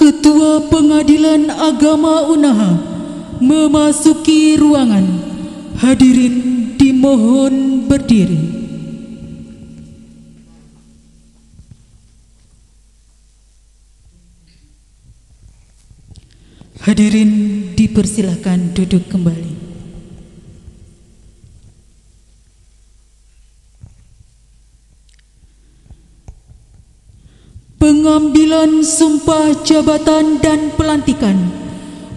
Ketua Pengadilan Agama Unaha memasuki ruangan. Hadirin dimohon berdiri. Hadirin dipersilakan duduk kembali. Pengambilan sumpah jabatan dan pelantikan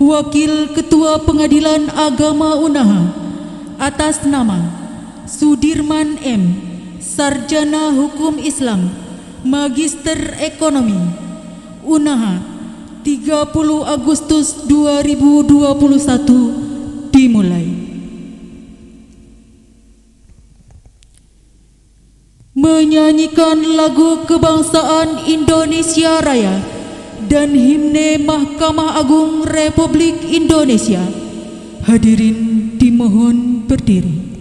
Wakil Ketua Pengadilan Agama Unaha atas nama Sudirman M, Sarjana Hukum Islam, Magister Ekonomi, Unaha, 30 Agustus 2021 dimulai. Menyanyikan lagu kebangsaan Indonesia Raya dan himne Mahkamah Agung Republik Indonesia. Hadirin dimohon berdiri.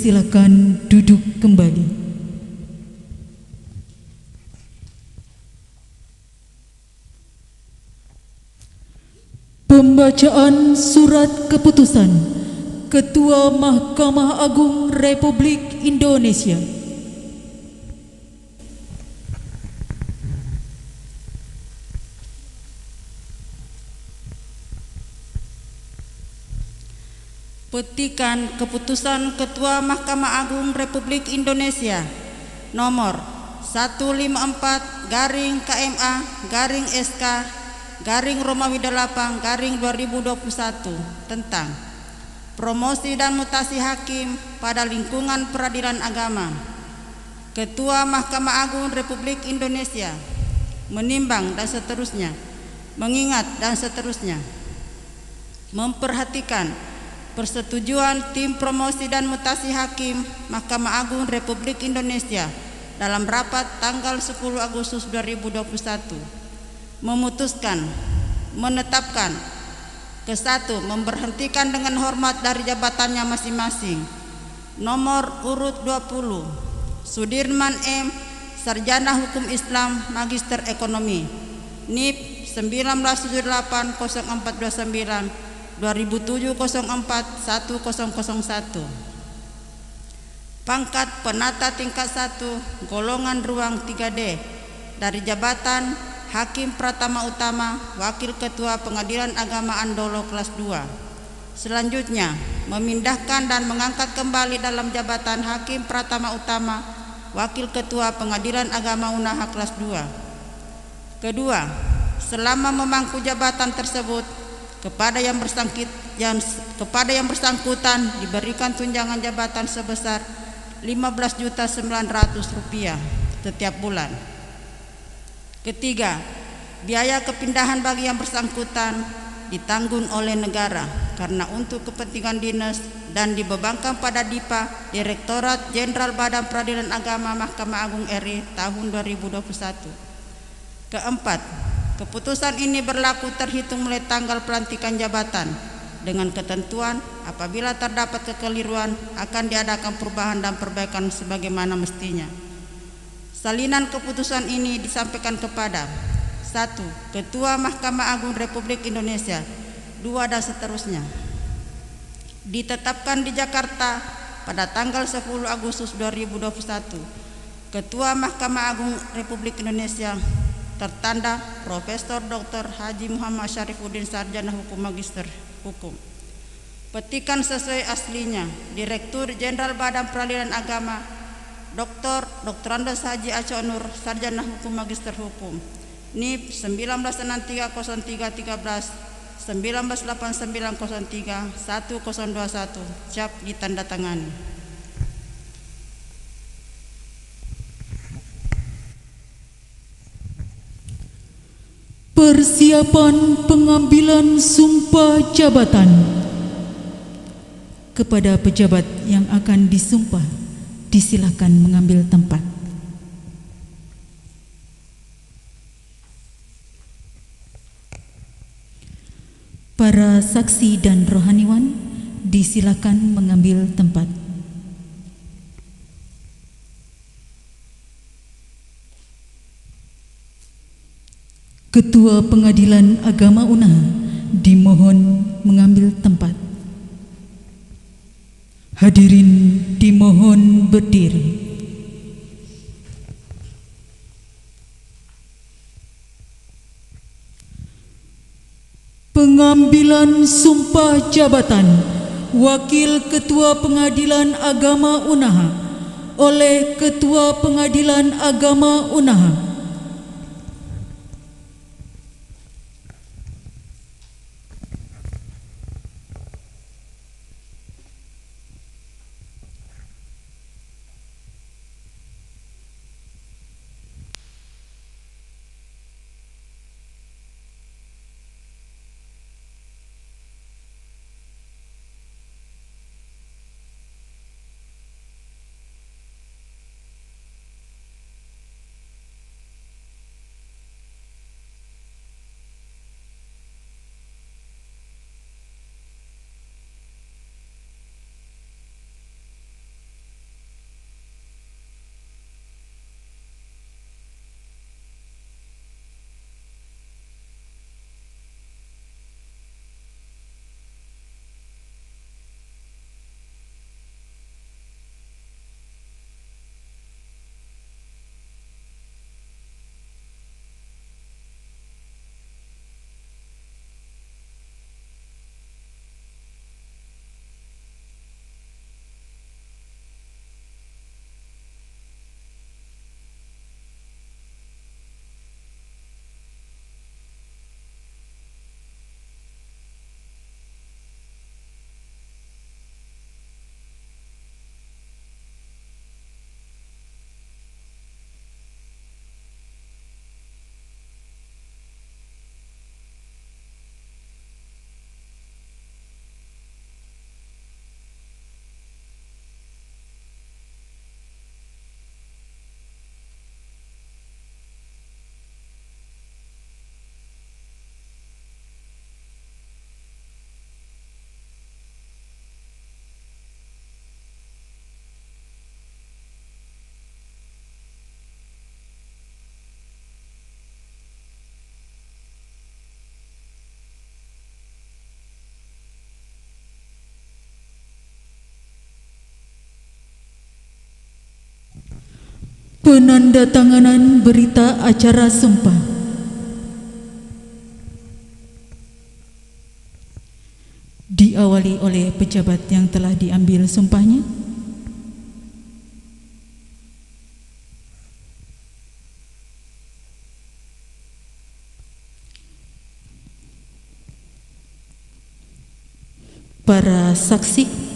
dipersilakan duduk kembali. Pembacaan surat keputusan Ketua Mahkamah Agung Republik Indonesia. Petikan Keputusan Ketua Mahkamah Agung Republik Indonesia nomor 154-SK-SK-Romawi 8-2021 tentang promosi dan mutasi hakim pada lingkungan peradilan agama. Ketua Mahkamah Agung Republik Indonesia menimbang dan seterusnya, mengingat dan seterusnya, memperhatikan persetujuan tim promosi dan mutasi hakim Mahkamah Agung Republik Indonesia dalam rapat tanggal 10 Agustus 2021 memutuskan menetapkan ke-1 memberhentikan dengan hormat dari jabatannya masing-masing. Nomor urut 20 Sudirman M, Sarjana Hukum Islam, Magister Ekonomi, NIP 1978-0429 2007-04-1001. Pangkat penata tingkat 1 golongan ruang 3D dari jabatan Hakim Pratama Utama Wakil Ketua Pengadilan Agama Andolo kelas 2. Selanjutnya memindahkan dan mengangkat kembali dalam jabatan Hakim Pratama Utama Wakil Ketua Pengadilan Agama Unaha kelas 2. Kedua, selama memangku jabatan tersebut kepada yang bersangkutan diberikan tunjangan jabatan sebesar Rp15.900.000 setiap bulan. Ketiga, biaya kepindahan bagi yang bersangkutan ditanggung oleh negara karena untuk kepentingan dinas dan dibebankan pada DIPA Direktorat Jenderal Badan Peradilan Agama Mahkamah Agung RI tahun 2021. Keempat, keputusan ini berlaku terhitung mulai tanggal pelantikan jabatan dengan ketentuan apabila terdapat kekeliruan akan diadakan perubahan dan perbaikan sebagaimana mestinya. Salinan keputusan ini disampaikan kepada 1. Ketua Mahkamah Agung Republik Indonesia, 2 dan seterusnya. Ditetapkan di Jakarta pada tanggal 10 Agustus 2021. Ketua Mahkamah Agung Republik Indonesia tertanda Profesor Dr. Haji Muhammad Syarifuddin Sarjana Hukum Magister Hukum. Petikan sesuai aslinya Direktur Jenderal Badan Peradilan Agama Dr. Andes Haji Aco Nur Sarjana Hukum Magister Hukum, NIP 19630313 198903 1021, cap ditandatangani. Persiapan pengambilan sumpah jabatan. Kepada pejabat yang akan disumpah, disilakan mengambil tempat. Para saksi dan rohaniwan, disilakan mengambil tempat. Ketua Pengadilan Agama Unaha dimohon mengambil tempat. Hadirin dimohon berdiri. Pengambilan sumpah jabatan Wakil Ketua Pengadilan Agama Unaha oleh Ketua Pengadilan Agama Unaha. Penandatanganan berita acara sumpah. Diawali oleh pejabat yang telah diambil sumpahnya. Para saksi,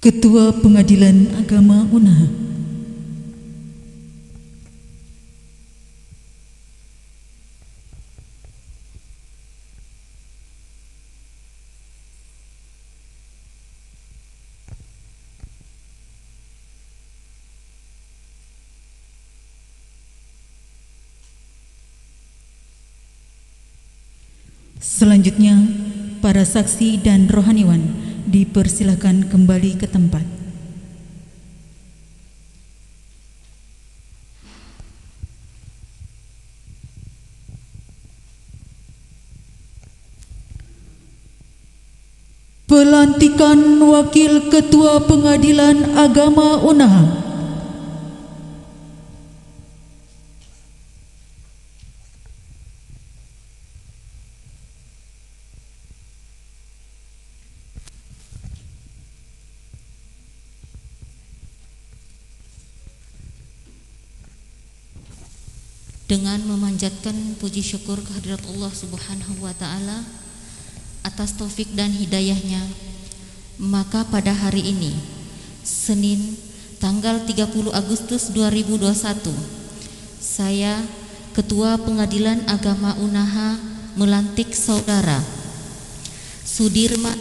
Ketua Pengadilan Agama Unaha, selanjutnya para saksi dan rohaniwan dipersilakan kembali ke tempat. Pelantikan Wakil Ketua Pengadilan Agama Unaha. Dengan memanjatkan puji syukur kehadirat Allah Subhanahu wa Ta'ala atas taufik dan hidayahnya, maka pada hari ini, Senin tanggal 30 Agustus 2021, saya Ketua Pengadilan Agama Unaha melantik Saudara Sudirman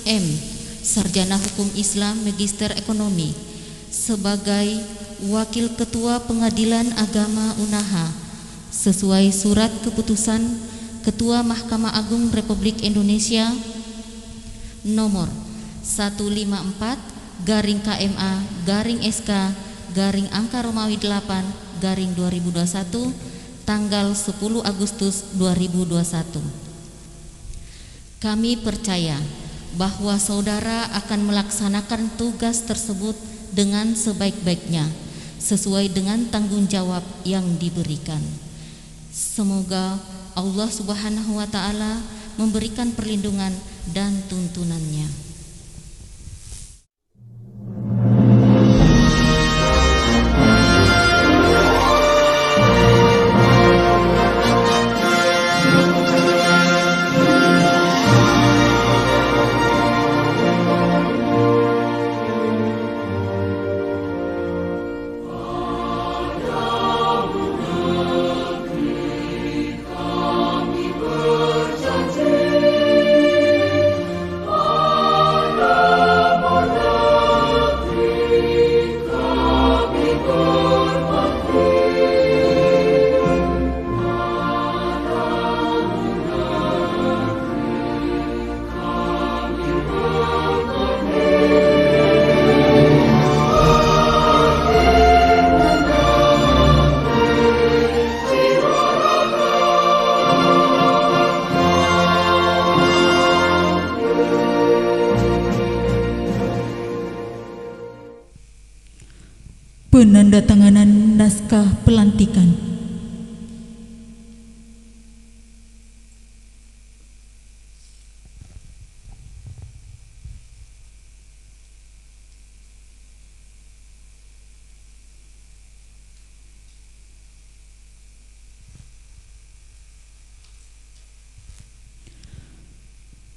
M, Sarjana Hukum Islam Magister Ekonomi, sebagai Wakil Ketua Pengadilan Agama Unaha sesuai surat keputusan Ketua Mahkamah Agung Republik Indonesia nomor 154-KMA-SK-angka Romawi 8-2021 tanggal 10 Agustus 2021. Kami percaya bahwa saudara akan melaksanakan tugas tersebut dengan sebaik-baiknya sesuai dengan tanggung jawab yang diberikan. Semoga Allah Subhanahu wa Ta'ala memberikan perlindungan dan tuntunannya. Penandatanganan naskah pelantikan.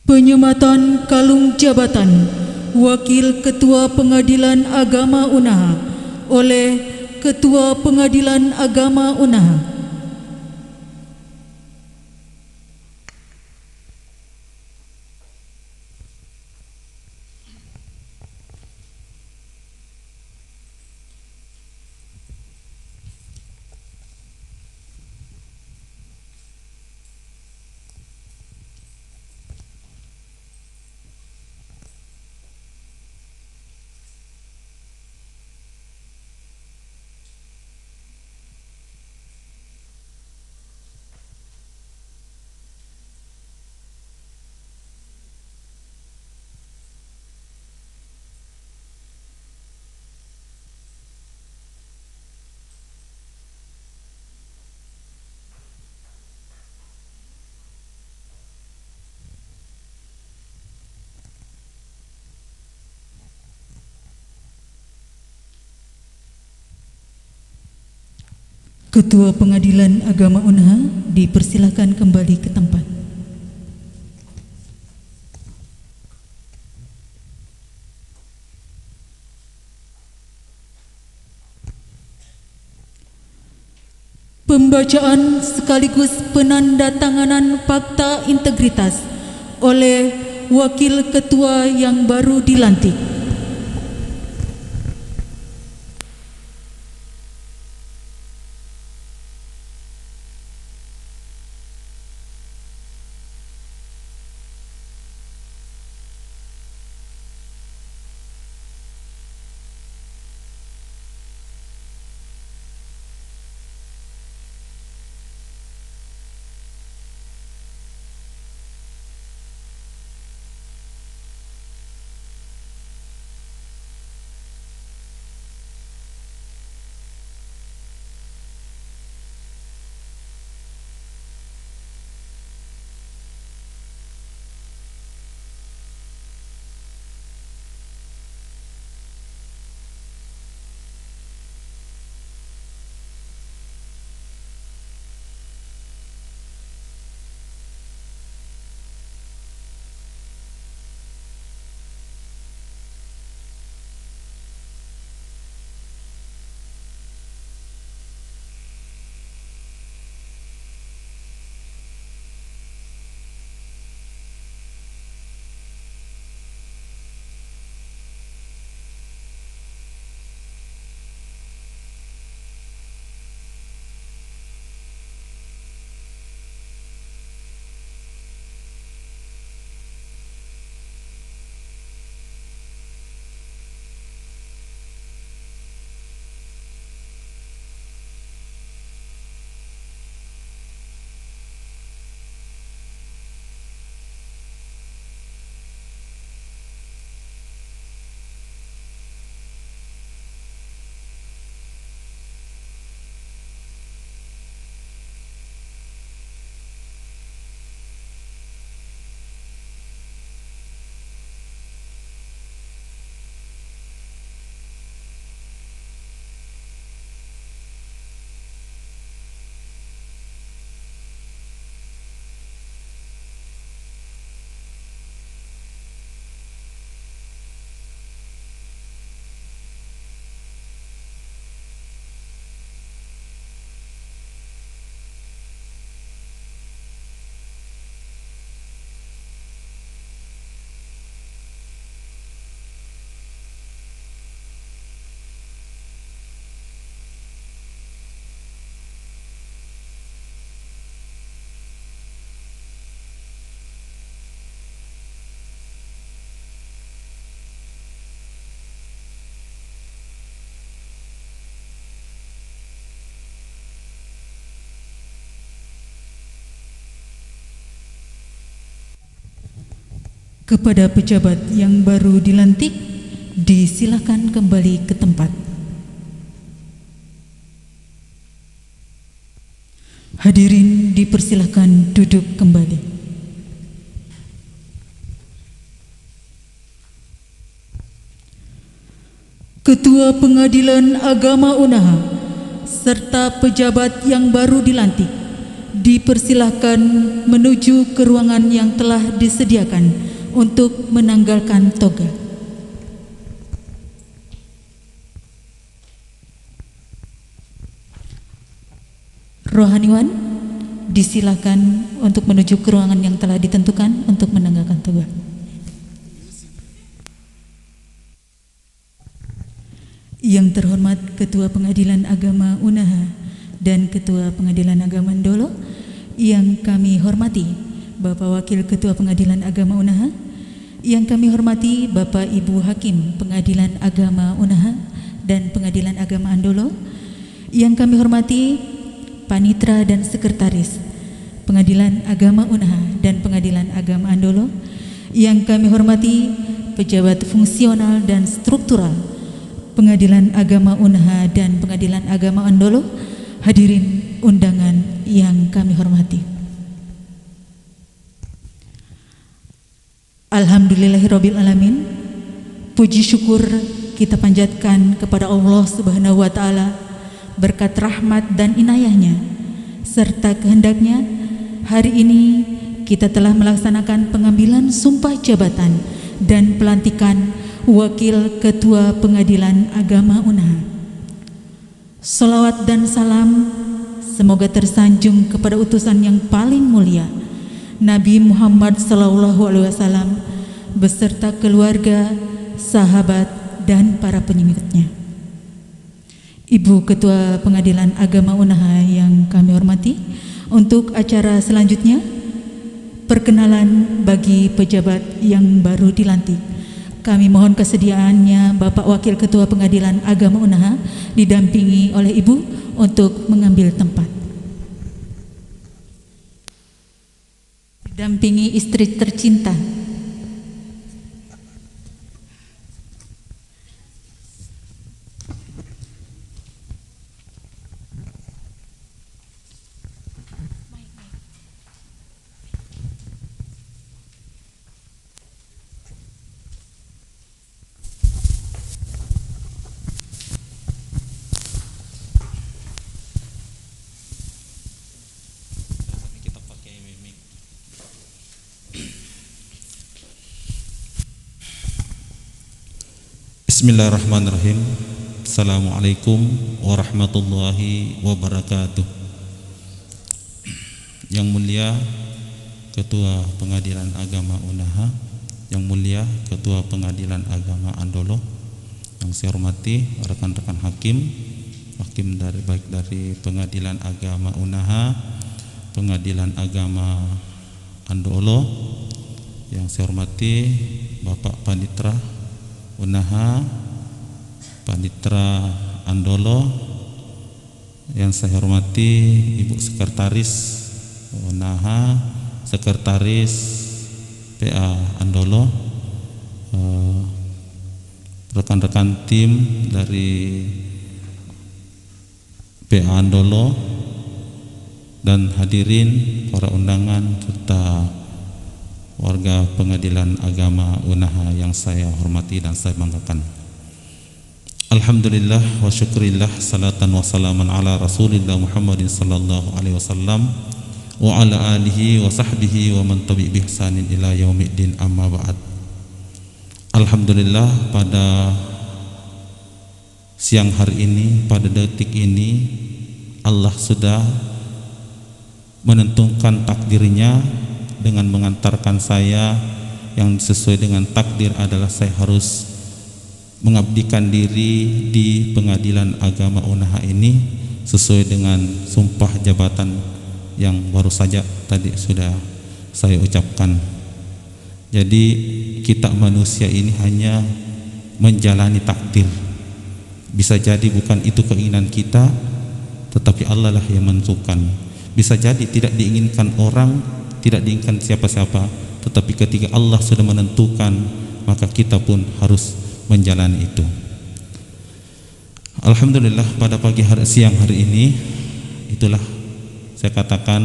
Penyematan kalung jabatan Wakil Ketua Pengadilan Agama Unaha oleh Ketua Pengadilan Agama Unaha. Ketua Pengadilan Agama Unha dipersilakan kembali ke tempat. Pembacaan sekaligus penandatanganan fakta integritas oleh Wakil Ketua yang baru dilantik. Kepada pejabat yang baru dilantik, disilakan kembali ke tempat. Hadirin dipersilakan duduk kembali. Ketua Pengadilan Agama Unha serta pejabat yang baru dilantik dipersilahkan menuju ke ruangan yang telah disediakan untuk menanggalkan toga. Rohaniwan disilakan untuk menuju ke ruangan yang telah ditentukan untuk menanggalkan toga. Yang terhormat Ketua Pengadilan Agama Unha dan Ketua Pengadilan Agama Ndolo, yang kami hormati Bapak Wakil Ketua Pengadilan Agama Unha, yang kami hormati Bapak Ibu Hakim Pengadilan Agama Unha dan Pengadilan Agama Andolo, yang kami hormati Panitra dan Sekretaris Pengadilan Agama Unha dan Pengadilan Agama Andolo, yang kami hormati pejabat fungsional dan struktural Pengadilan Agama Unha dan Pengadilan Agama Andolo, hadirin undangan yang kami hormati. Alhamdulillahirabbil alamin. Puji syukur kita panjatkan kepada Allah Subhanahu wa taala berkat rahmat dan inayahnya, serta kehendaknya, hari ini kita telah melaksanakan pengambilan sumpah jabatan dan pelantikan Wakil Ketua Pengadilan Agama Unaha. Salawat dan salam semoga tersanjung kepada utusan yang paling mulia, Nabi Muhammad SAW, beserta keluarga, sahabat, dan para pengikutnya. Ibu Ketua Pengadilan Agama Unaha yang kami hormati, untuk acara selanjutnya, perkenalan bagi pejabat yang baru dilantik. Kami mohon kesediaannya Bapak Wakil Ketua Pengadilan Agama Unaha didampingi oleh Ibu untuk mengambil tempat. Didampingi istri tercinta. Bismillahirrahmanirrahim. Assalamualaikum warahmatullahi wabarakatuh. Yang mulia Ketua Pengadilan Agama Unaha, yang mulia Ketua Pengadilan Agama Andolo, yang saya hormati rekan-rekan hakim baik dari Pengadilan Agama Unaha, Pengadilan Agama Andolo, yang saya hormati Bapak Panitra Unaha, Panitra Andolo, yang saya hormati Ibu Sekretaris Unaha, Sekretaris PA Andolo, rekan-rekan tim dari PA Andolo, dan hadirin para undangan serta warga Pengadilan Agama Unaha yang saya hormati dan saya banggakan. Alhamdulillah wa syukrillah, salatan wa salaman ala Rasulillah Muhammadin sallallahu alaihi wasallam wa ala alihi wa sahbihi wa man tabi' bi ihsanin ila yaumiddin, amma ba'd. Alhamdulillah, pada siang hari ini, pada detik ini, Allah sudah menentukan takdirnya dengan mengantarkan saya, yang sesuai dengan takdir adalah saya harus mengabdikan diri di Pengadilan Agama Unaha ini sesuai dengan sumpah jabatan yang baru saja tadi sudah saya ucapkan. Jadi kita manusia ini hanya menjalani takdir. Bisa jadi bukan itu keinginan kita, tetapi Allah lah yang menentukan. Bisa jadi tidak diinginkan orang, tidak diinginkan siapa-siapa, tetapi ketika Allah sudah menentukan, maka kita pun harus menjalani itu. Alhamdulillah, pada siang hari ini, itulah saya katakan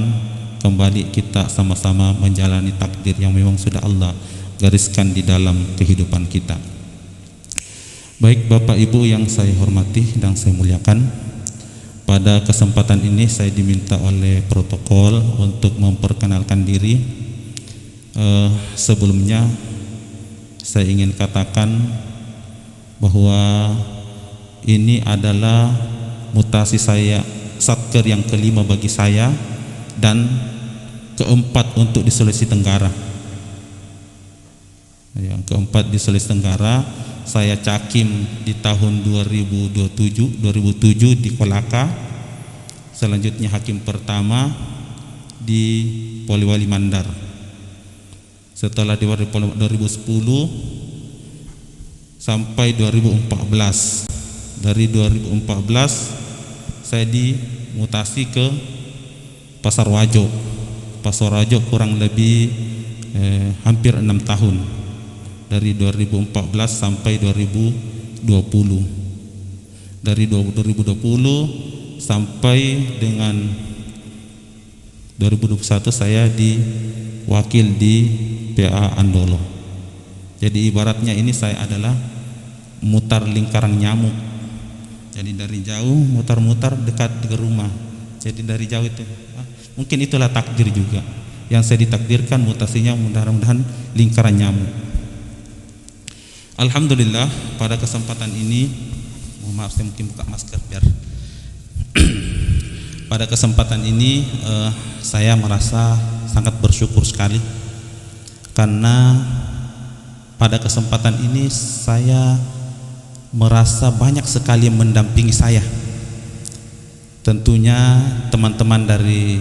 kembali kita sama-sama menjalani takdir yang memang sudah Allah gariskan di dalam kehidupan kita. Baik Bapak Ibu yang saya hormati dan saya muliakan, pada kesempatan ini saya diminta oleh protokol untuk memperkenalkan diri. Sebelumnya saya ingin katakan bahwa ini adalah mutasi saya, satker yang kelima bagi saya dan keempat untuk di Sulawesi Tenggara. Yang keempat di Sulawesi Tenggara. Saya cakim di tahun 2007 di Kolaka. Selanjutnya hakim pertama di Poliwali Mandar. Setelah di 2010 sampai 2014. Dari 2014 saya dimutasi ke Pasar Wajo. Pasar Wajo kurang lebih hampir 6 tahun. Dari 2014 sampai 2020. Dari 2020 sampai dengan 2021 saya diwakil di PA Andolo. Jadi ibaratnya ini saya adalah mutar lingkaran nyamuk. Jadi dari jauh mutar-mutar dekat ke rumah. Jadi dari jauh itu mungkin itulah takdir juga. Yang saya ditakdirkan mutasinya mudah-mudahan lingkaran nyamuk. Alhamdulillah pada kesempatan ini, mohon maaf saya mungkin buka masker biar pada kesempatan ini saya merasa sangat bersyukur sekali karena pada kesempatan ini saya merasa banyak sekali yang mendampingi saya. Tentunya teman-teman dari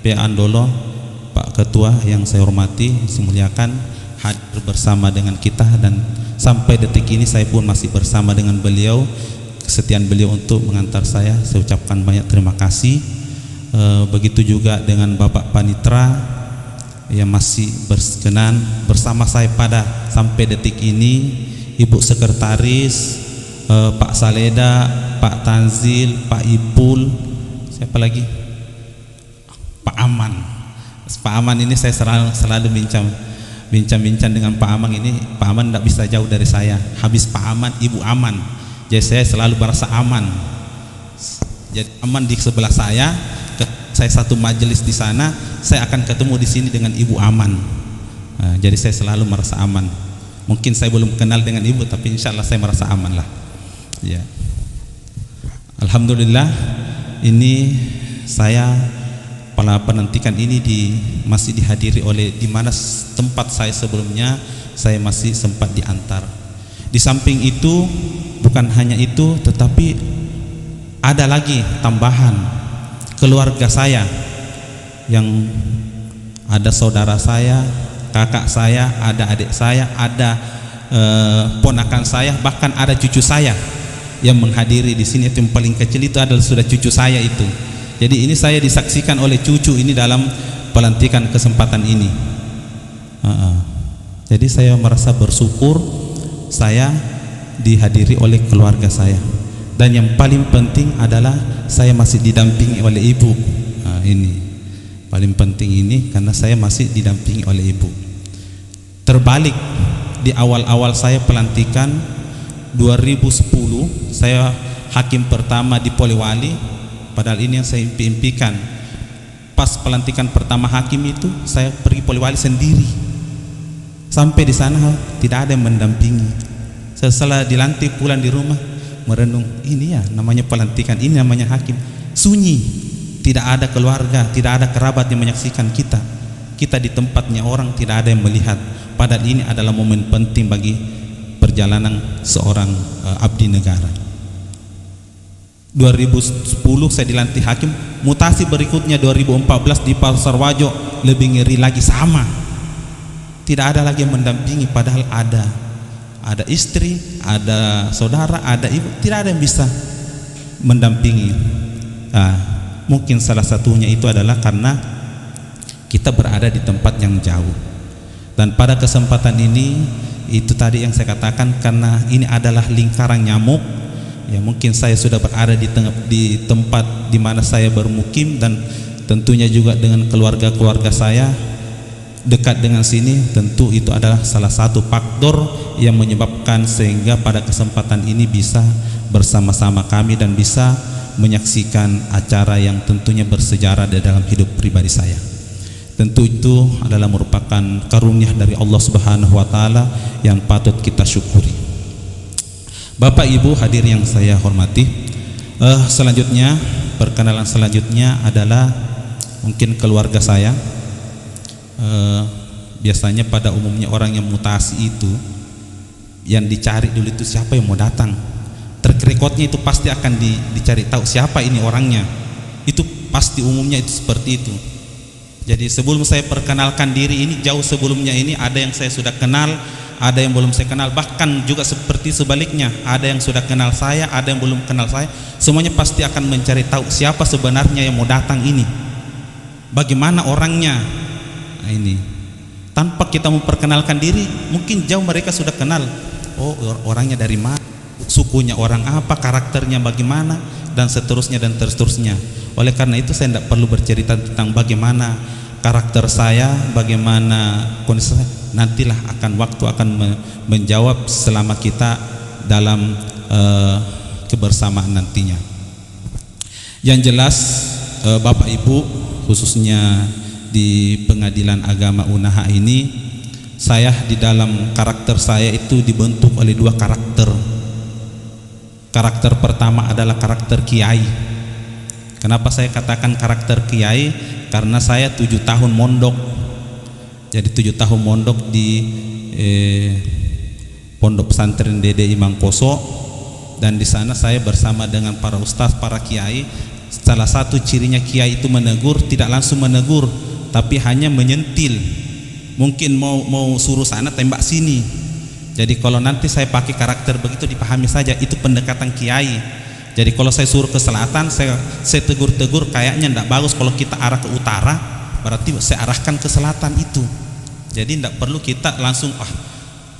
PA Andolo, Pak Ketua yang saya hormati, saya muliakan, hadir bersama dengan kita dan sampai detik ini saya pun masih bersama dengan beliau. Kesetiaan beliau untuk mengantar saya ucapkan banyak terima kasih. Begitu juga dengan Bapak Panitra yang masih berkenan bersama saya pada sampai detik ini, Ibu Sekretaris, Pak Saleda, Pak Tanzil, Pak Ipul, siapa lagi? Pak Aman. Pak Aman ini saya selalu bincang-bincang dengan Pak Aman ini. Pak Aman tidak bisa jauh dari saya. Habis Pak Aman, Ibu Aman. Jadi saya selalu merasa aman. Jadi aman di sebelah saya satu majelis di sana, saya akan ketemu di sini dengan Ibu Aman. Jadi saya selalu merasa aman. Mungkin saya belum kenal dengan Ibu, tapi insya Allah saya merasa aman lah. Ya. Alhamdulillah, ini saya pada penantikan ini masih dihadiri oleh di mana tempat saya sebelumnya saya masih sempat diantar. Di samping itu bukan hanya itu, tetapi ada lagi tambahan keluarga saya yang ada saudara saya, kakak saya, ada adik saya, ada ponakan saya, bahkan ada cucu saya yang menghadiri di sini. Itu yang paling kecil itu adalah sudah cucu saya itu. Jadi ini saya disaksikan oleh cucu ini dalam pelantikan kesempatan ini. Jadi saya merasa bersyukur saya dihadiri oleh keluarga saya. Dan yang paling penting adalah saya masih didampingi oleh ibu. Ini paling penting ini karena saya masih didampingi oleh ibu. Terbalik di awal-awal saya pelantikan 2010 saya hakim pertama di Polewali, padahal ini yang saya impikan. Pas pelantikan pertama hakim itu saya pergi Polewali sendiri. Sampai di sana tidak ada yang mendampingi. Setelah dilantik pulang di rumah merenung, ini ya namanya pelantikan, ini namanya hakim. Sunyi, tidak ada keluarga, tidak ada kerabat yang menyaksikan kita. Kita di tempatnya orang, tidak ada yang melihat. Padahal ini adalah momen penting bagi perjalanan seorang abdi negara. 2010 saya dilantik hakim. Mutasi berikutnya 2014 di Pasar Wajo lebih ngeri lagi, sama. Tidak ada lagi yang mendampingi, padahal ada istri, ada saudara, ada ibu, tidak ada yang bisa mendampingi. Mungkin salah satunya itu adalah karena kita berada di tempat yang jauh. Dan pada kesempatan ini, itu tadi yang saya katakan, karena ini adalah lingkaran nyamuk, ya mungkin saya sudah berada di tempat di mana saya bermukim, dan tentunya juga dengan keluarga-keluarga saya dekat dengan sini. Tentu itu adalah salah satu faktor yang menyebabkan sehingga pada kesempatan ini bisa bersama-sama kami dan bisa menyaksikan acara yang tentunya bersejarah di dalam hidup pribadi saya. Tentu itu adalah merupakan karunia dari Allah Subhanahu wa taala yang patut kita syukuri. Bapak Ibu hadir yang saya hormati, selanjutnya perkenalan selanjutnya adalah mungkin keluarga saya. Biasanya pada umumnya orang yang mutasi itu yang dicari dulu itu siapa yang mau datang. Track-recordnya itu pasti akan dicari tahu siapa ini orangnya. Itu pasti umumnya itu seperti itu. Jadi sebelum saya perkenalkan diri ini, jauh sebelumnya ini ada yang saya sudah kenal, ada yang belum saya kenal, bahkan juga seperti sebaliknya, ada yang sudah kenal saya, ada yang belum kenal saya. Semuanya pasti akan mencari tahu siapa sebenarnya yang mau datang ini, bagaimana orangnya. Nah, ini tanpa kita memperkenalkan diri, mungkin jauh mereka sudah kenal. Oh, orangnya dari mana, sukunya orang apa, karakternya bagaimana, dan seterusnya dan seterusnya. Oleh karena itu saya tidak perlu bercerita tentang bagaimana karakter saya, bagaimana kondisi saya. Nantilah waktu akan menjawab selama kita dalam kebersamaan nantinya. Yang jelas Bapak Ibu, khususnya di Pengadilan Agama Unaha ini, saya di dalam karakter saya itu dibentuk oleh dua karakter. Karakter pertama adalah karakter kiai. Kenapa saya katakan karakter kiai? Karena saya 7 tahun mondok. Jadi 7 tahun mondok di Pondok Pesantren Dede Imam Poso, dan di sana saya bersama dengan para ustaz, para kiai. Salah satu cirinya kiai itu menegur, tidak langsung menegur, tapi hanya menyentil. Mungkin mau suruh sana tembak sini. Jadi kalau nanti saya pakai karakter begitu dipahami saja, itu pendekatan kiai. Jadi kalau saya suruh ke selatan, saya tegur-tegur, kayaknya tidak bagus kalau kita arah ke utara, berarti saya arahkan ke selatan itu. Jadi tidak perlu kita langsung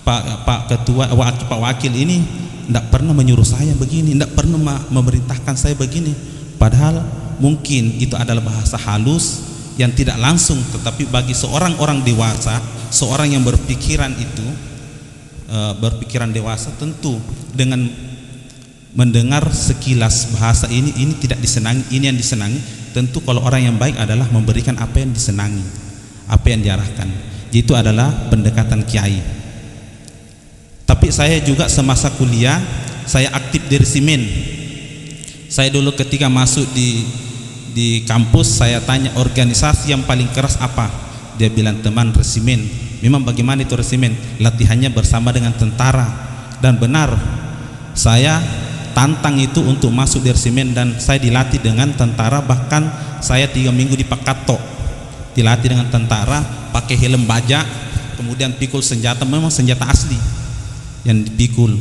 Pak Ketua, Pak Wakil ini tidak pernah menyuruh saya begini, tidak pernah memerintahkan saya begini. Padahal mungkin itu adalah bahasa halus yang tidak langsung, tetapi bagi seorang orang dewasa, seorang yang berpikiran itu, berpikiran dewasa, tentu dengan mendengar sekilas bahasa ini tidak disenangi, ini yang disenangi. Tentu kalau orang yang baik adalah memberikan apa yang disenangi, apa yang diarahkan. Itu adalah pendekatan kiai. Tapi saya juga semasa kuliah saya aktif di resimen. Saya dulu ketika masuk di kampus, saya tanya organisasi yang paling keras apa? Dia bilang teman resimen. Memang bagaimana itu resimen? Latihannya bersama dengan tentara. Dan benar, saya tantang itu untuk masuk di resimen, dan saya dilatih dengan tentara. Bahkan saya 3 minggu di Pakato dilatih dengan tentara, pakai helm baja, kemudian pikul senjata, memang senjata asli yang dipikul.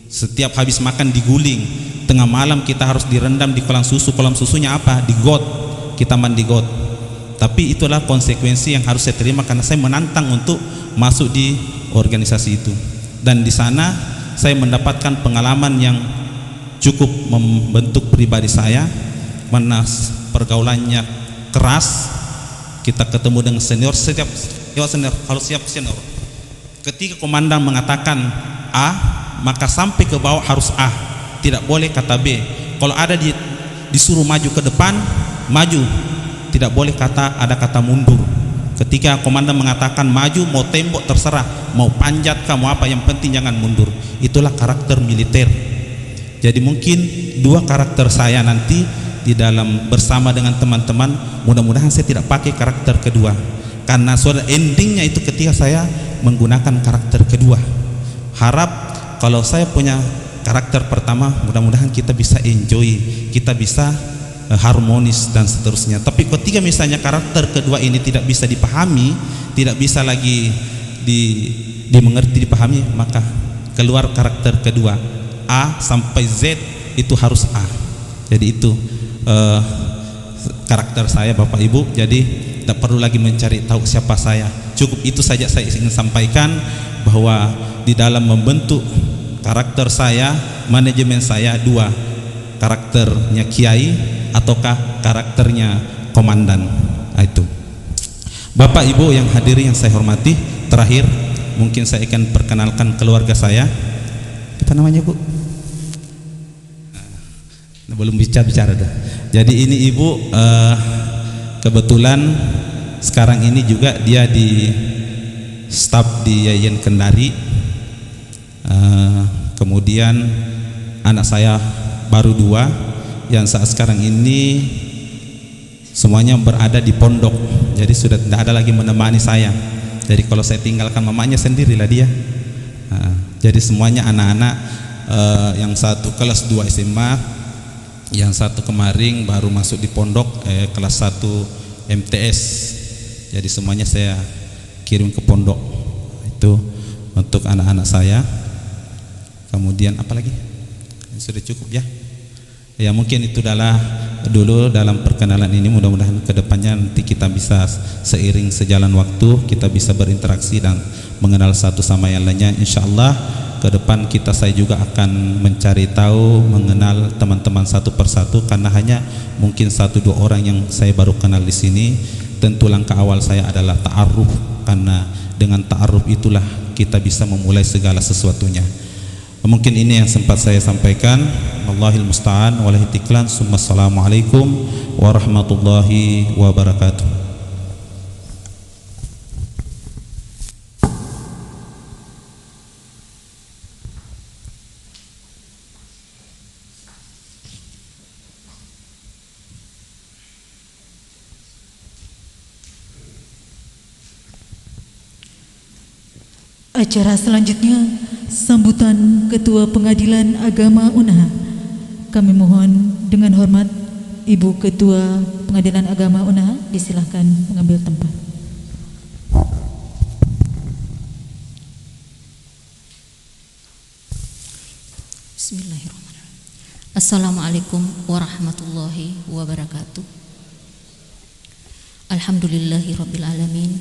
Setiap habis makan diguling, tengah malam kita harus direndam di kolam susu. Kolam susunya apa? Di got, kita mandi got. Tapi itulah konsekuensi yang harus saya terima karena saya menantang untuk masuk di organisasi itu. Dan di sana saya mendapatkan pengalaman yang cukup membentuk pribadi saya, mana pergaulannya keras. Kita ketemu dengan senior, setiap senior kalau siap senior. Ketika komandan mengatakan A, maka sampai ke bawah harus A, tidak boleh kata B. Kalau ada disuruh maju ke depan, maju, tidak boleh ada kata mundur. Ketika komandan mengatakan maju, mau tembok terserah, mau panjat kamu apa, yang penting jangan mundur. Itulah karakter militer. Jadi mungkin dua karakter saya nanti di dalam bersama dengan teman-teman, mudah-mudahan saya tidak pakai karakter kedua, karena sudah endingnya itu ketika saya menggunakan karakter kedua. Harap kalau saya punya karakter pertama, mudah-mudahan kita bisa enjoy, kita bisa harmonis dan seterusnya. Tapi ketika misalnya karakter kedua ini tidak bisa dipahami, tidak bisa lagi dimengerti, dipahami, maka keluar karakter kedua. A sampai Z itu harus A. Jadi itu karakter saya Bapak Ibu. Jadi tidak perlu lagi mencari tahu siapa saya. Cukup itu saja saya ingin sampaikan, bahwa di dalam membentuk karakter saya, manajemen saya dua, karakternya kiai ataukah karakternya komandan. Itu Bapak Ibu yang hadir yang saya hormati, terakhir mungkin saya akan perkenalkan keluarga saya. Apa namanya Bu? Belum bicara dah. Jadi ini ibu kebetulan sekarang ini juga dia di staf di Yayan Kendari. Kemudian anak saya baru 2 yang saat sekarang ini semuanya berada di pondok. Jadi sudah tidak ada lagi menemani saya. Jadi kalau saya tinggalkan mamanya sendirilah dia. Jadi semuanya anak-anak yang satu kelas 2 SMA, yang satu kemarin baru masuk di pondok kelas 1 MTS. Jadi semuanya saya kirim ke pondok. Itu untuk anak-anak saya. Kemudian apa lagi? Sudah cukup ya. Ya mungkin itu adalah dulu dalam perkenalan ini. Mudah-mudahan kedepannya nanti kita bisa seiring sejalan waktu kita bisa berinteraksi dan mengenal satu sama yang lainnya. InsyaAllah ke depan saya juga akan mencari tahu, mengenal teman-teman satu persatu, karena hanya mungkin 1-2 orang yang saya baru kenal di sini. Tentu langkah awal saya adalah ta'aruf, karena dengan ta'aruf itulah kita bisa memulai segala sesuatunya. Mungkin ini yang sempat saya sampaikan. Wallahil musta'an wal ihtiklan. Assalamualaikum warahmatullahi wabarakatuh. Acara selanjutnya sambutan Ketua Pengadilan Agama Unaha. Kami mohon dengan hormat Ibu Ketua Pengadilan Agama Unaha disilahkan mengambil tempat. Bismillahirrahmanirrahim. Assalamualaikum warahmatullahi wabarakatuh. Alhamdulillahirabbil alamin.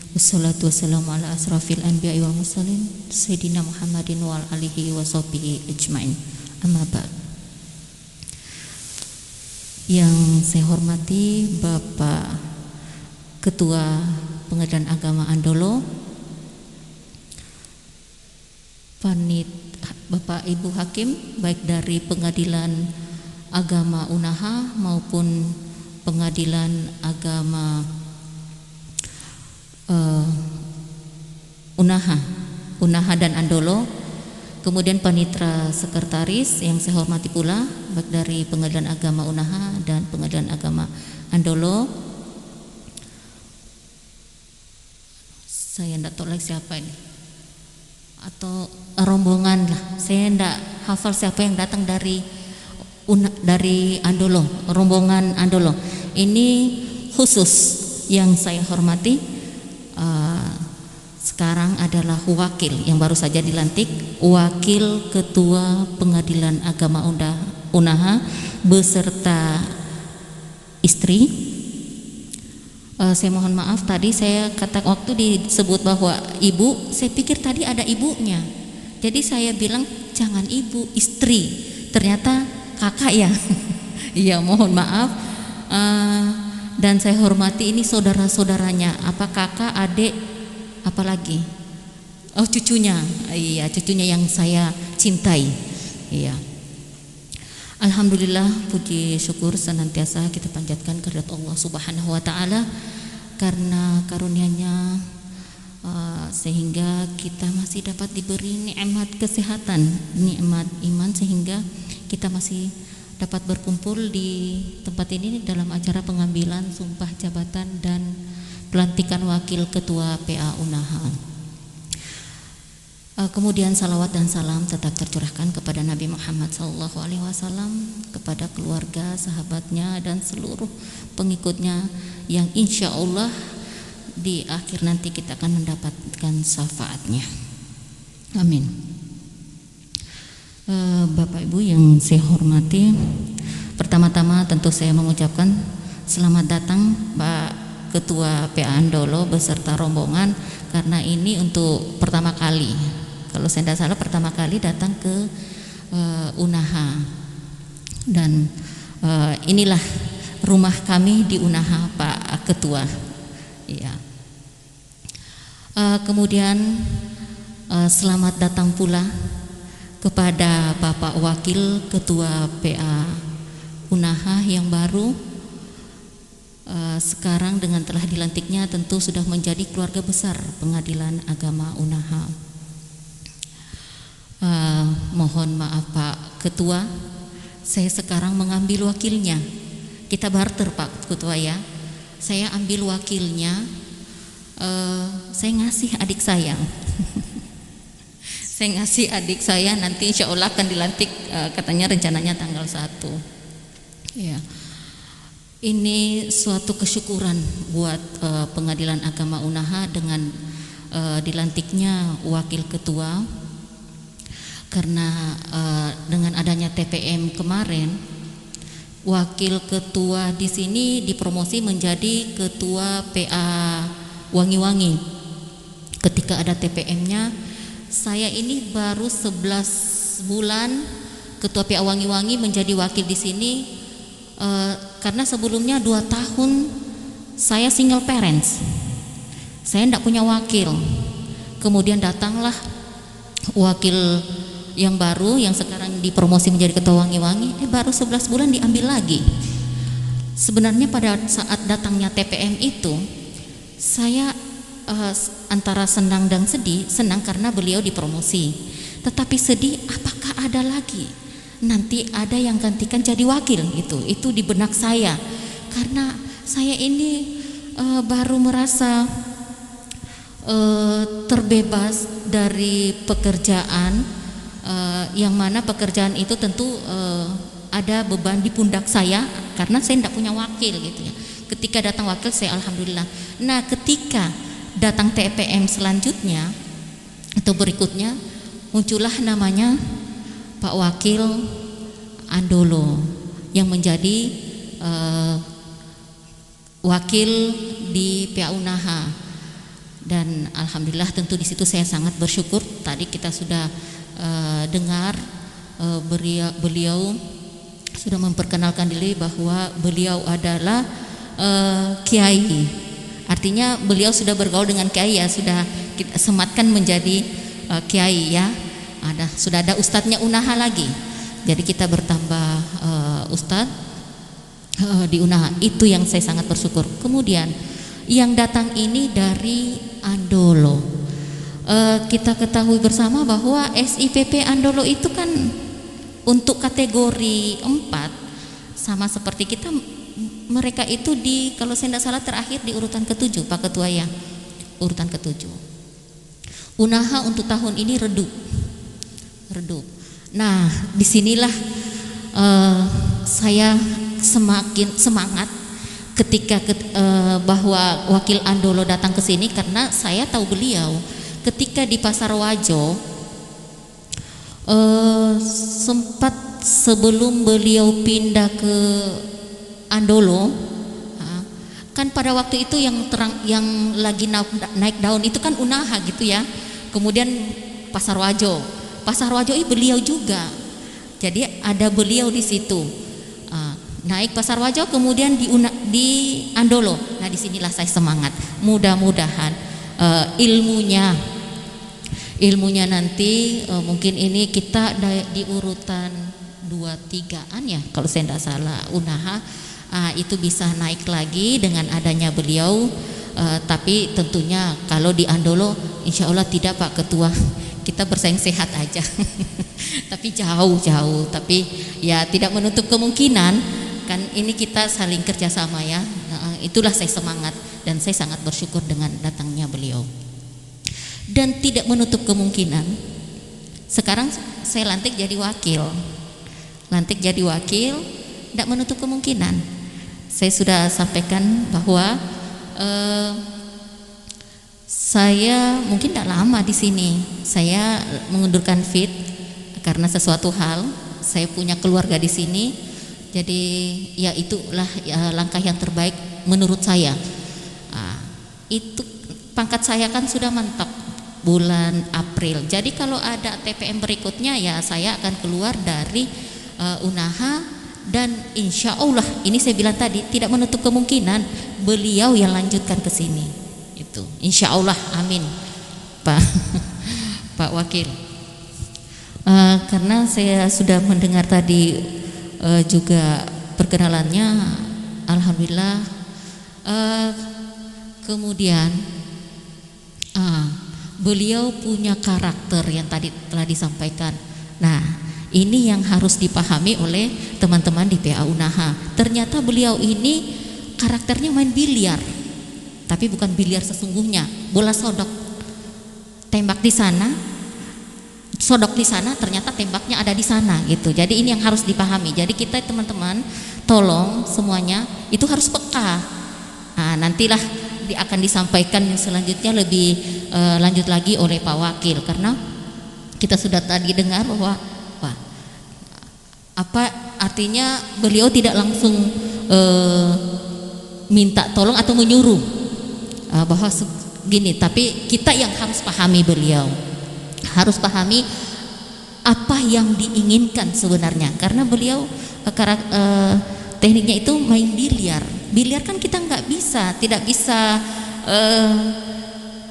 Wassalatu wassalamu ala asrafil anbiya'i wal mursalin Sayyidina Muhammadin wa alihi wa sahbihi ajma'in. Amma ba'd. Yang saya hormati Bapak Ketua Pengadilan Agama Andolo, Bapak Ibu Hakim baik dari Pengadilan Agama Unaha maupun Pengadilan Agama Unaha dan Andolo, kemudian panitra sekretaris yang saya hormati pula baik dari Pengadilan Agama Unaha dan Pengadilan Agama Andolo. Saya tidak tahu lagi siapa ini atau rombongan lah, saya tidak hafal siapa yang datang dari Andolo, rombongan Andolo. Ini khusus yang saya hormati. Sekarang adalah wakil yang baru saja dilantik, Wakil Ketua Pengadilan Agama Unaha beserta istri. Saya mohon maaf tadi saya kata waktu disebut bahwa ibu, saya pikir tadi ada ibunya. Jadi saya bilang jangan ibu, istri. Ternyata kakak ya. Iya, mohon maaf. Dan saya hormati ini saudara-saudaranya, apa kakak, adik, apalagi? Oh, cucunya. Iya, cucunya yang saya cintai. Iya. Alhamdulillah, puji syukur senantiasa kita panjatkan kehadirat Allah Subhanahu wa taala karena karunia-Nya sehingga kita masih dapat diberi nikmat kesehatan, nikmat iman sehingga kita masih dapat berkumpul di tempat ini dalam acara pengambilan sumpah jabatan dan pelantikan Wakil Ketua PA Unaha. Kemudian salawat dan salam tetap tercurahkan kepada Nabi Muhammad SAW, kepada keluarga, sahabatnya dan seluruh pengikutnya yang insya Allah di akhir nanti kita akan mendapatkan syafaatnya. Amin. Bapak Ibu yang saya hormati, pertama-tama tentu saya mengucapkan selamat datang Pak Ketua PA Andolo beserta rombongan, karena ini untuk pertama kali, kalau saya tidak salah pertama kali datang ke Unaha, dan inilah rumah kami di Unaha Pak Ketua. Iya. Kemudian selamat datang pula kepada Bapak Wakil Ketua PA Unaha yang baru. Sekarang dengan telah dilantiknya tentu sudah menjadi keluarga besar Pengadilan Agama Unaha. Mohon maaf Pak Ketua, saya sekarang mengambil wakilnya. Kita barter Pak Ketua ya. Saya ambil wakilnya, saya ngasih adik saya. Saya ngasih adik saya, nanti insya Allah akan dilantik, katanya rencananya tanggal 1. Ya. Ini suatu kesyukuran buat Pengadilan Agama Unaha dengan dilantiknya Wakil Ketua, karena dengan adanya TPM kemarin, Wakil Ketua di sini dipromosi menjadi Ketua PA Wangi-Wangi. Ketika ada TPM-nya, saya ini baru 11 bulan Ketua PA Wangi-Wangi menjadi wakil di sini, karena sebelumnya 2 tahun saya single parents, saya tidak punya wakil. Kemudian datanglah wakil yang baru yang sekarang dipromosi menjadi ketua wangi-wangi baru 11 bulan diambil lagi. Sebenarnya pada saat datangnya TPM itu saya antara senang dan sedih. Senang karena beliau dipromosi, tetapi sedih apakah ada lagi nanti ada yang gantikan jadi wakil. Itu di benak saya, karena saya ini baru merasa terbebas dari pekerjaan, yang mana pekerjaan itu tentu ada beban di pundak saya karena saya tidak punya wakil gitu ya. Ketika datang wakil saya alhamdulillah. Nah, ketika datang TPM selanjutnya atau berikutnya muncullah namanya Pak Wakil Andolo yang menjadi wakil di PA Unaha, dan alhamdulillah tentu di situ saya sangat bersyukur. Tadi kita sudah dengar beliau sudah memperkenalkan diri bahwa beliau adalah kiai. Artinya beliau sudah bergaul dengan kiai ya, sudah kita sematkan menjadi kiai ya. Sudah ada ustadznya Unaha lagi. Jadi kita bertambah ustadz di Unaha. Itu yang saya sangat bersyukur. Kemudian yang datang ini dari Andolo. Kita ketahui bersama bahwa SIPP Andolo itu kan untuk kategori 4 sama seperti kita, mereka itu kalau saya tidak salah terakhir di urutan ke-7 Pak Ketua ya, urutan ke-7. Unaha untuk tahun ini redup. Nah, disinilah saya semakin semangat ketika bahwa Wakil Andolo datang ke sini, karena saya tahu beliau ketika di Pasar Wajo sempat sebelum beliau pindah ke Andolo, kan pada waktu itu yang lagi naik daun itu kan Unaha gitu ya. Kemudian Pasar Wajo ini beliau juga. Jadi ada beliau di situ. Naik Pasar Wajo kemudian di Andolo. Nah, disinilah saya semangat. Mudah-mudahan ilmunya nanti mungkin ini kita di urutan 2-3an ya kalau saya tidak salah Unaha, itu bisa naik lagi dengan adanya beliau. Tapi tentunya kalau di Andolo insya Allah tidak Pak Ketua, kita bersaing sehat aja. Tapi jauh, tapi ya tidak menutup kemungkinan, kan ini kita saling kerjasama ya. Itulah saya semangat dan saya sangat bersyukur dengan datangnya beliau. Dan tidak menutup kemungkinan sekarang saya lantik jadi wakil, tidak menutup kemungkinan. Saya sudah sampaikan bahwa saya mungkin tidak lama di sini. Saya mengundurkan fit karena sesuatu hal. Saya punya keluarga di sini, jadi ya itulah langkah yang terbaik menurut saya. Itu pangkat saya kan sudah mentok bulan April. Jadi kalau ada TPM berikutnya ya saya akan keluar dari Unaha, dan insya Allah ini saya bilang tadi tidak menutup kemungkinan beliau yang lanjutkan ke sini. Itu insya Allah, amin Pak Wakil. Karena saya sudah mendengar tadi juga perkenalannya, alhamdulillah. Kemudian beliau punya karakter yang tadi telah disampaikan. Nah, ini yang harus dipahami oleh teman-teman di PA Unaha. Ternyata beliau ini karakternya main biliar, tapi bukan biliar sesungguhnya, bola sodok. Tembak di sana, sodok di sana, ternyata tembaknya ada di sana gitu. Jadi ini yang harus dipahami. Jadi kita teman-teman tolong semuanya itu harus peka. Nantilah akan disampaikan yang selanjutnya lebih lanjut lagi oleh Pak Wakil, karena kita sudah tadi dengar bahwa apa artinya beliau tidak langsung minta tolong atau menyuruh bahwa gini, tapi kita yang harus pahami, beliau harus pahami apa yang diinginkan sebenarnya, karena beliau tekniknya itu main biliar. Biliar kan kita tidak bisa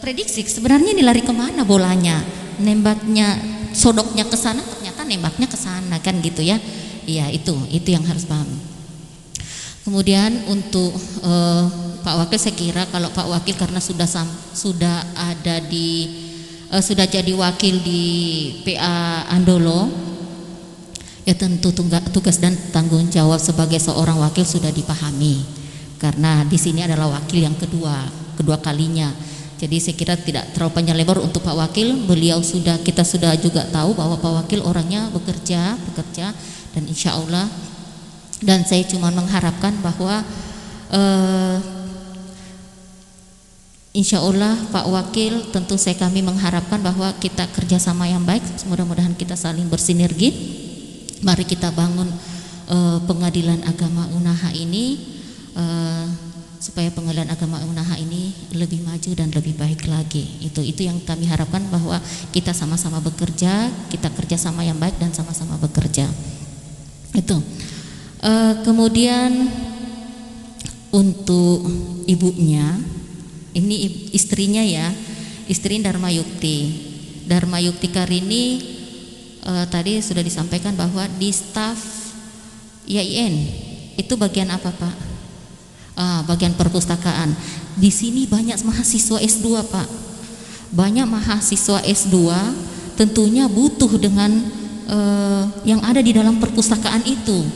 prediksi sebenarnya ini lari kemana bolanya, nembaknya sodoknya ke sana, ternyata nembaknya ke sana kan gitu ya. Iya, itu yang harus paham. Kemudian untuk Pak Wakil, saya kira kalau Pak Wakil karena sudah ada di sudah jadi wakil di PA Andolo, ya tentu tugas dan tanggung jawab sebagai seorang wakil sudah dipahami, karena di sini adalah wakil yang kedua kalinya. Jadi saya kira tidak terlalu panjang lebar untuk Pak Wakil. Kita sudah juga tahu bahwa Pak Wakil orangnya bekerja dan insya Allah, dan saya cuma mengharapkan bahwa insya Allah Pak Wakil, tentu kami mengharapkan bahwa kita kerjasama yang baik. Mudah-mudahan kita saling bersinergi. Mari kita bangun pengadilan agama Unaha ini, supaya pengadilan agama Unaha ini lebih maju dan lebih baik lagi. Itu yang kami harapkan, bahwa kita sama-sama bekerja, kita kerjasama yang baik dan sama-sama bekerja. Itu. Kemudian untuk ibunya, ini istrinya ya, istri Dharma Yukti Karini, tadi sudah disampaikan bahwa di staf IAIN itu bagian apa Pak? Bagian perpustakaan. Di sini banyak mahasiswa S2 Pak, banyak mahasiswa S2 tentunya butuh dengan yang ada di dalam perpustakaan itu.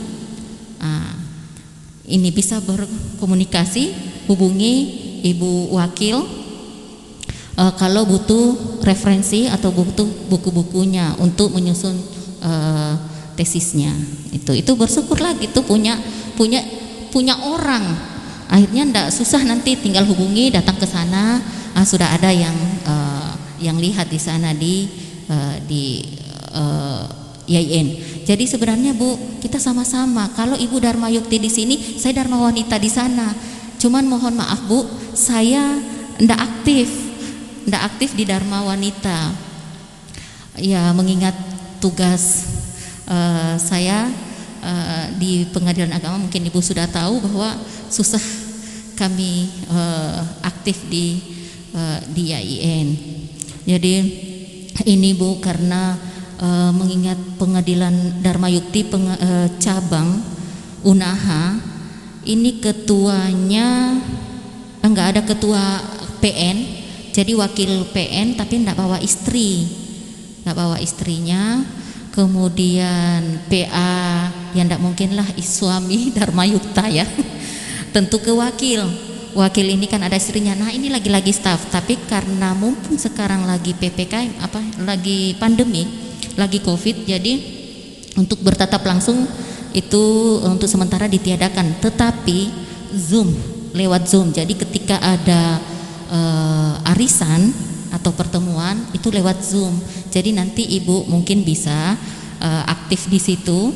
Ini bisa berkomunikasi, hubungi Ibu Wakil kalau butuh referensi atau butuh buku-bukunya untuk menyusun tesisnya. Itu bersyukur lagi tuh punya orang. Akhirnya ndak susah, nanti tinggal hubungi, datang ke sana, sudah ada yang lihat di sana di IAIN. Jadi sebenarnya Bu, kita sama-sama. Kalau Ibu Dharma Yukti di sini, saya Dharma Wanita di sana. Cuman mohon maaf Bu, saya ndak aktif di Dharma Wanita. Ya, mengingat tugas saya di pengadilan agama, mungkin Ibu sudah tahu bahwa susah kami aktif di IAIN. Jadi ini Bu, karena mengingat pengadilan Dharma Yukti cabang Unaha ini ketuanya enggak ada ketua PN, jadi wakil PN tapi enggak bawa istrinya. Kemudian PA yang enggak mungkin lah suami Dharma Yukta ya, tentu ke wakil ini kan ada istrinya. Nah ini lagi staf, tapi karena mumpung sekarang lagi PPKM lagi pandemi, lagi COVID, jadi untuk bertatap langsung itu untuk sementara ditiadakan, tetapi lewat Zoom. Jadi ketika ada arisan atau pertemuan itu lewat Zoom. Jadi nanti Ibu mungkin bisa aktif di situ.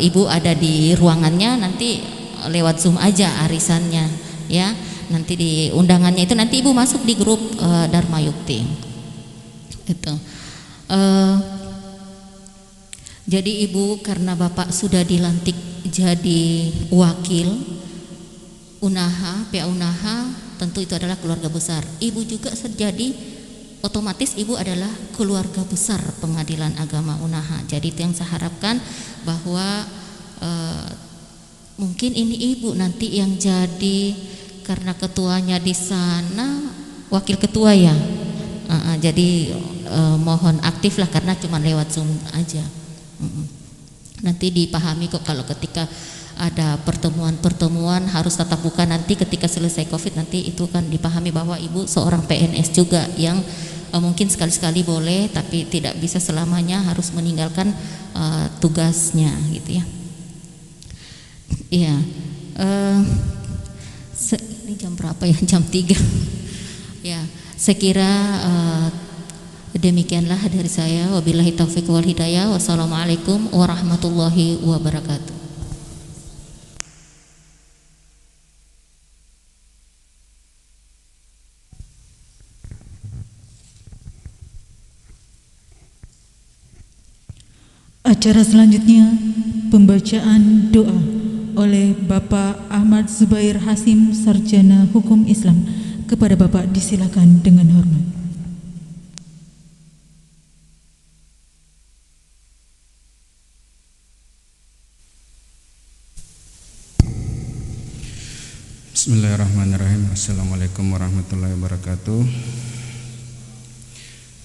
Ibu ada di ruangannya, nanti lewat Zoom aja arisannya ya. Nanti di undangannya itu nanti Ibu masuk di grup Dharma Yukti. Itu. Jadi Ibu, karena Bapak sudah dilantik jadi wakil Unaha, PA Unaha, tentu itu adalah keluarga besar. Ibu juga jadi otomatis Ibu adalah keluarga besar pengadilan agama Unaha. Jadi itu yang saya harapkan, bahwa mungkin ini Ibu nanti yang jadi, karena ketuanya di sana wakil ketua ya. Jadi mohon aktif lah, karena cuma lewat Zoom aja. Nanti dipahami kok kalau ketika ada pertemuan harus tatap muka, nanti ketika selesai COVID nanti itu kan dipahami bahwa Ibu seorang PNS juga yang mungkin sekali-sekali boleh, tapi tidak bisa selamanya harus meninggalkan tugasnya gitu ya. Iya. Ini jam berapa ya? Jam 3. Ya, saya kira demikianlah dari saya. Wabillahi taufiq wal hidayah. Wassalamualaikum warahmatullahi wabarakatuh. Acara selanjutnya pembacaan doa oleh Bapak Ahmad Zubair Hasim, Sarjana Hukum Islam. Kepada Bapak disilakan dengan hormat. Bismillahirrahmanirrahim. Assalamualaikum warahmatullahi wabarakatuh.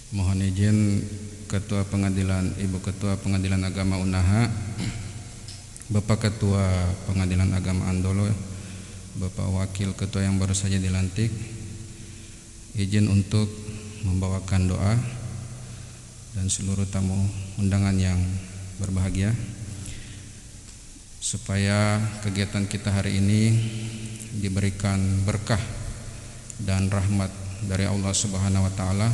Mohon izin Ibu Ketua Pengadilan Agama Unaha, Bapak Ketua Pengadilan Agama Andolo, Bapak Wakil Ketua yang baru saja dilantik, izin untuk membawakan doa dan seluruh tamu undangan yang berbahagia, supaya kegiatan kita hari ini diberikan berkah dan rahmat dari Allah Subhanahu wa taala.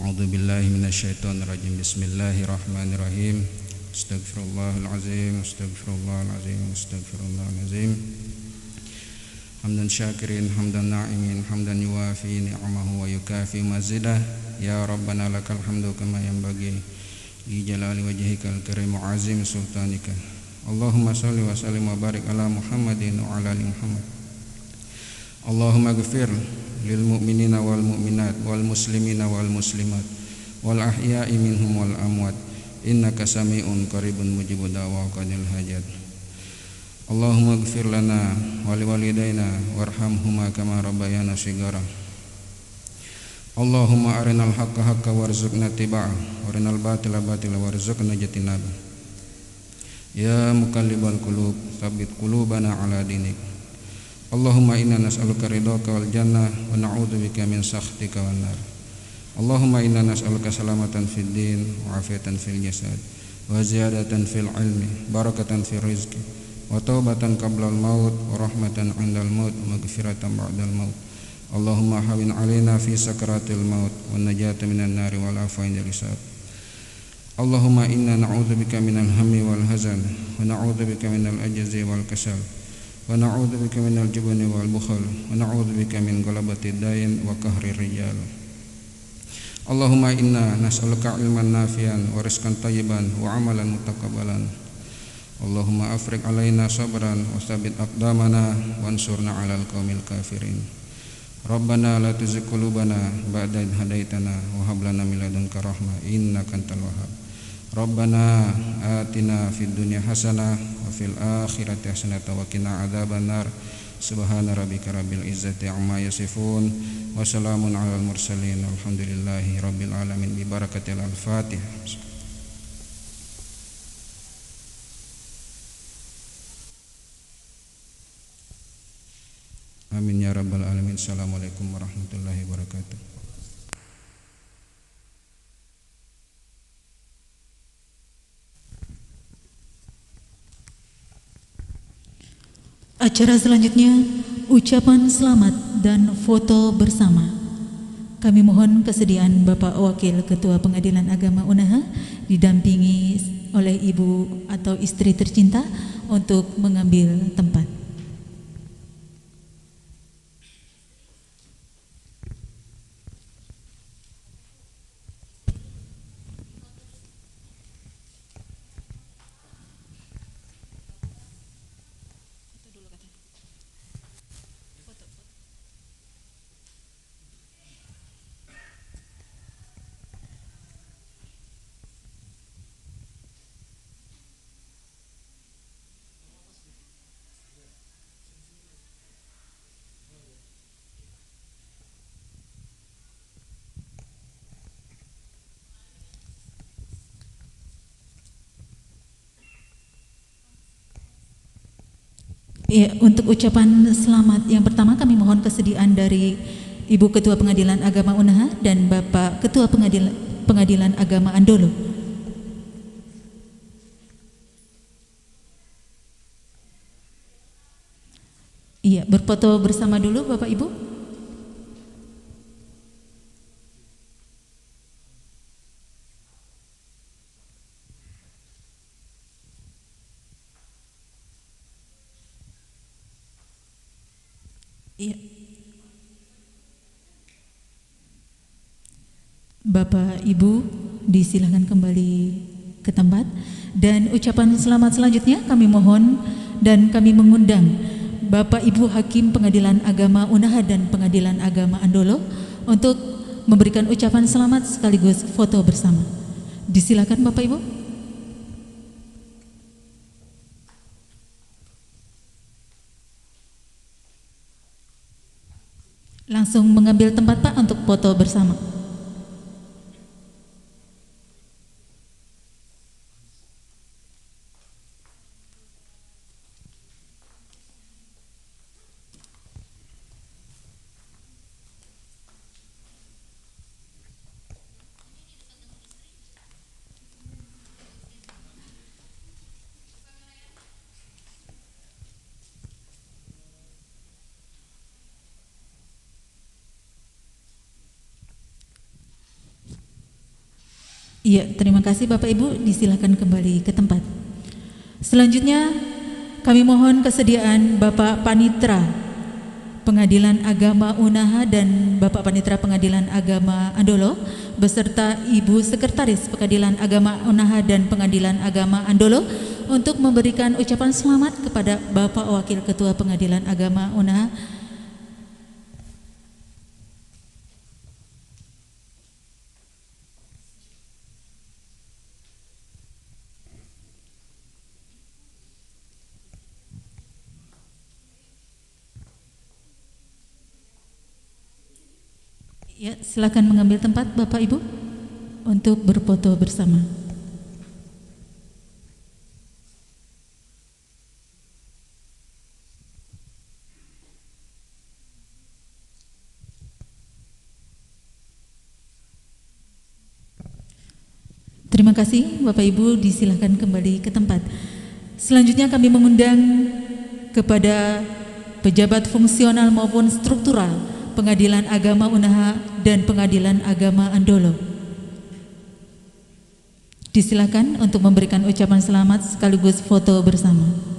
A'udzubillahi minasyaitonirrajim. Bismillahirrahmanirrahim. Astaghfirullahalazim, astaghfirullahalazim, astaghfirullahalazim. Hamdan syakirin, hamdan na'imin, hamdan yuwafi ni'amahu wa yukafi mazidah. Ya Rabbana lakal hamdu kama yanbaghi li jalali wajhikal karim wa azim sultanika. Allahumma salli wa sallim wa barik ala Muhammadin wa ala ali Muhammad. Allahumma ghfir lil mu'minina wal mu'minat wal muslimina wal muslimat wal ahya'i minhum wal amwat innaka sami'un qaribun mujibud da'wa qadil hajat. Allahumma ghfir lana wa liwalidayna warhamhuma kama rabbayana shighara. Allahumma arinal haqqa haqqa warzuqna tiba'ah warinal batila batila warzuqna jatinabah. Ya muqallibal qulub tsabbit qulubana ala dinik. Allahumma inna nas'aluka ridhaka wal jannah wa na'udzubika min sakhtika wan nar. Allahumma inna nas'aluka salamatan fid din wa afiatan fil jasad wa ziyadatan fil ilmi barakatan fil rizqi wa taubatan qablal maut wa rahmatan 'indal maut wa maghfiratan ba'dal maut. Allahumma hawin 'alaina fi sakaratil maut wa najata minan nari wal afwa indal hisab. Allahumma inna na'udzubika minal hammi wal hazan wa na'udzubika minal ajzi wal kasal wa na'udzubika minal jubni wal bukhal wa na'udzubika min ghalabati dain wa qahri rijal. Allahumma inna nas'aluka ilman nafi'an wa rizqan tayyiban wa amalan mutaqabbalan. Allahumma afriq alaina sabran wa tsabbit aqdamana wansurna 'alal qaumil kafirin. Rabbana la tuzigh qulubana ba'da idh hadaitana wa hab lana min ladunka rahmah innaka antal wahhab. Rabbana atina fid dunya hasanah wa fil akhirati hasanah wa qina adzabannar. Subhana rabbika rabbil izzati amma yasifun wa salamun alal mursalin walhamdulillahi rabbil alamin bi barakatil al-Fatihah. Amin ya rabbal alamin. Assalamualaikum warahmatullahi wabarakatuh. Acara selanjutnya ucapan selamat dan foto bersama. Kami mohon kesediaan Bapak Wakil Ketua Pengadilan Agama Unaha didampingi oleh ibu atau istri tercinta untuk mengambil tempat. Ya, untuk ucapan selamat yang pertama kami mohon kesediaan dari Ibu Ketua Pengadilan Agama Unaha dan Bapak Ketua Pengadilan Agama Andolo. Iya, berfoto bersama dulu Bapak Ibu. Iya. Bapak Ibu disilahkan kembali ke tempat, dan ucapan selamat selanjutnya kami mohon dan kami mengundang Bapak Ibu Hakim Pengadilan Agama Unaha dan Pengadilan Agama Andolo untuk memberikan ucapan selamat sekaligus foto bersama. Disilakan Bapak Ibu. langsung mengambil tempat Pak untuk foto bersama. Iya, terima kasih Bapak Ibu, disilakan kembali ke tempat. Selanjutnya kami mohon kesediaan Bapak Panitra Pengadilan Agama Unaha dan Bapak Panitra Pengadilan Agama Andolo beserta Ibu Sekretaris Pengadilan Agama Unaha dan Pengadilan Agama Andolo untuk memberikan ucapan selamat kepada Bapak Wakil Ketua Pengadilan Agama Unaha. Ya, silakan mengambil tempat Bapak Ibu untuk berfoto bersama. Terima kasih Bapak Ibu, disilakan kembali ke tempat. Selanjutnya kami mengundang kepada pejabat fungsional maupun struktural Pengadilan Agama Unaha dan Pengadilan Agama Andolo. Disilakan untuk memberikan ucapan selamat sekaligus foto bersama.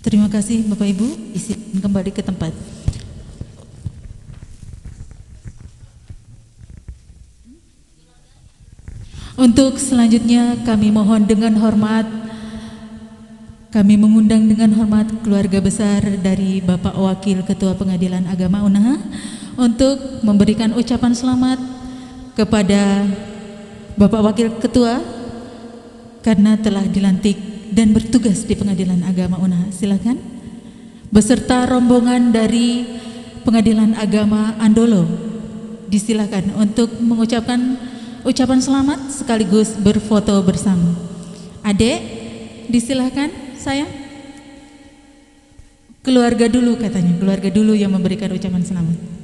Terima kasih Bapak Ibu, isikan kembali ke tempat. Untuk selanjutnya kami mohon dengan hormat, kami mengundang dengan hormat keluarga besar dari Bapak Wakil Ketua Pengadilan Agama Unaha untuk memberikan ucapan selamat kepada Bapak Wakil Ketua karena telah dilantik dan bertugas di Pengadilan Agama Unaha. Silakan beserta rombongan dari Pengadilan Agama Andolo disilakan untuk mengucapkan ucapan selamat sekaligus berfoto bersama. Adek, disilakan sayang. Keluarga dulu katanya, keluarga dulu yang memberikan ucapan selamat.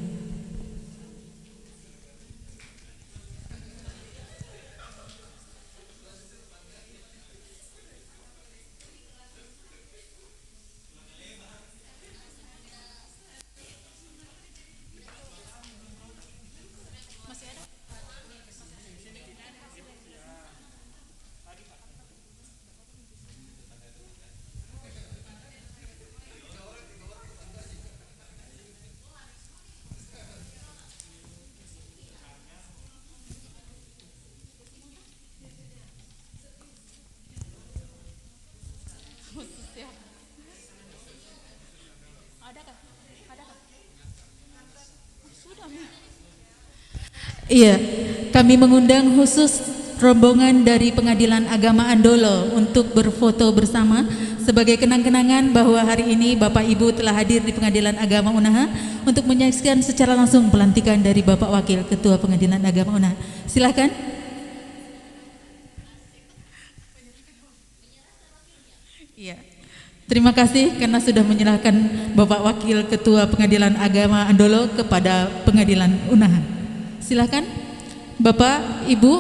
Iya, kami mengundang khusus rombongan dari Pengadilan Agama Andolo untuk berfoto bersama sebagai kenang-kenangan bahwa hari ini Bapak Ibu telah hadir di Pengadilan Agama Unaha untuk menyaksikan secara langsung pelantikan dari Bapak Wakil Ketua Pengadilan Agama Unaha. Silakan Ya. Terima kasih karena sudah menyerahkan Bapak Wakil Ketua Pengadilan Agama Andolo kepada Pengadilan Unaha. Silakan Bapak, Ibu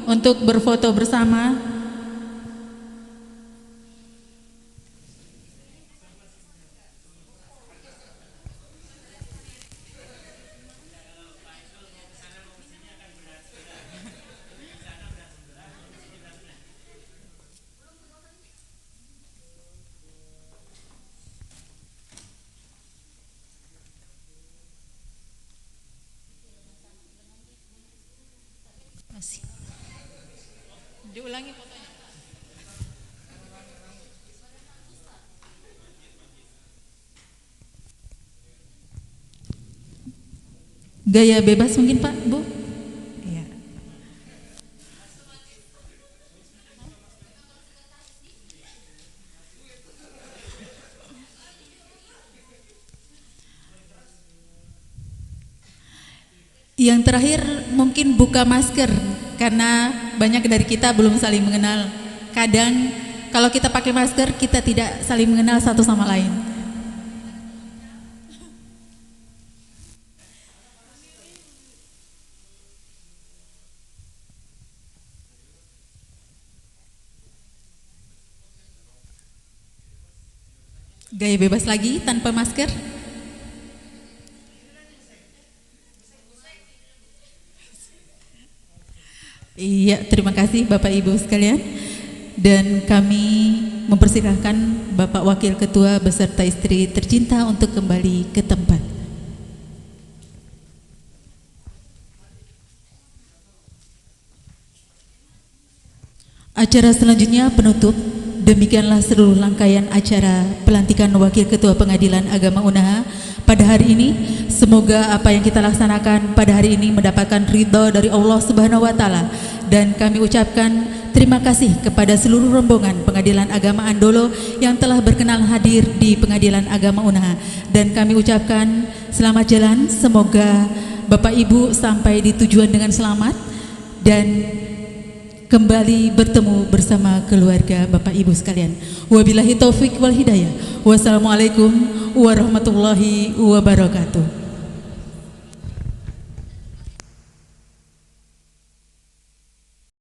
untuk berfoto bersama. Masih. Diulangi fotonya. Gaya bebas mungkin Pak, Bu? Iya. Yang terakhir mungkin buka masker karena banyak dari kita belum saling mengenal. Kadang kalau kita pakai masker kita tidak saling mengenal satu sama lain. Gaya bebas lagi tanpa masker. Iya, terima kasih Bapak Ibu sekalian. Dan kami mempersilahkan Bapak Wakil Ketua beserta istri tercinta untuk kembali ke tempat. Acara selanjutnya penutup. Demikianlah seluruh rangkaian acara pelantikan Wakil Ketua Pengadilan Agama Unaha pada hari ini. Semoga apa yang kita laksanakan pada hari ini mendapatkan ridha dari Allah Subhanahu wa Ta'ala. Dan kami ucapkan terima kasih kepada seluruh rombongan Pengadilan Agama Andolo yang telah berkenan hadir di Pengadilan Agama Unaha. Dan kami ucapkan selamat jalan, semoga Bapak Ibu sampai di tujuan dengan selamat dan kembali bertemu bersama keluarga Bapak Ibu sekalian. Wabillahi taufik wal hidayah. Wassalamualaikum warahmatullahi wabarakatuh.